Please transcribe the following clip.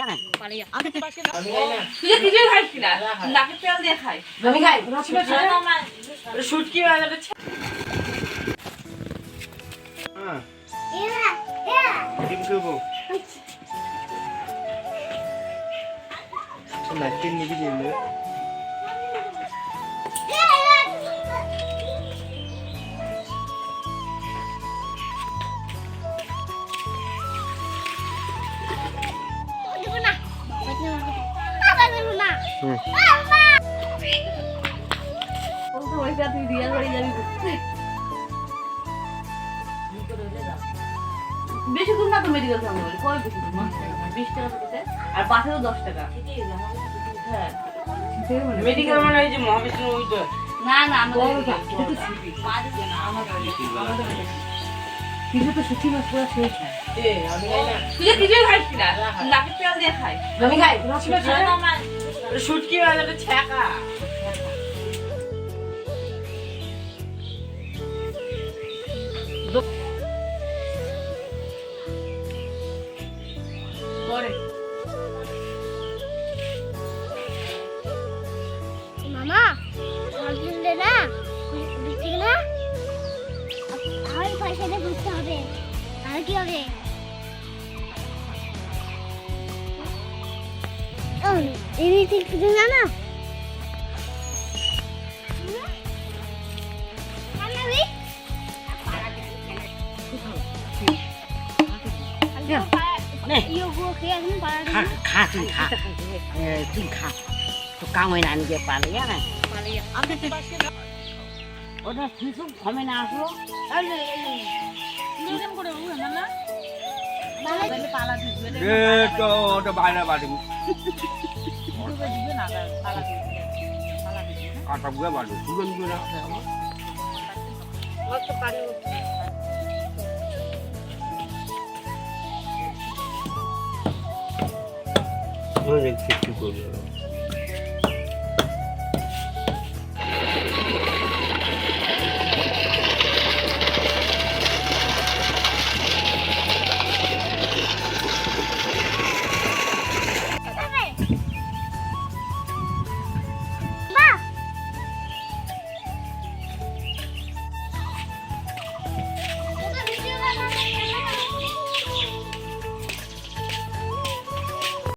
জানেন আমি কিছুই খাইছি না, নাকের তেল দিয়ে খাই। আমি খাই শুটকি বাজারে ডিম খাবো না তিন নিবি দিন বেশি দূর না তো মেডিকেল সামনে বলি কয় বেশি দূর 20 টাকা করতে আর বাসেও 10 টাকা হ্যাঁ মেডিকেল মানে এই যে মহাবিষ্ণু ওইটা না না আমাদের কিছু তো সুখী মাছ পুরো শেষ হয় আমি খাই না তুই কিছুই খাইছিস না নাকের তেল দিয়ে খাই আমি খাই শুটকি বাজারে ছ্যাঁকা মামা বলছিলে না বুঝতে না আর পয়সা দিয়ে বুঝতে হবে আর কি হবে এই ঠিক না না খা তুই খা তুই খা তো কামই না নিজে পালে জানেন ওটা কিছু কমে না আসলো ওটা বাইরে বাড়ি কাটা বুয়ে বাড়ি সুগন বুয়ে রাখছে আমার ওই দেখছি কি করবে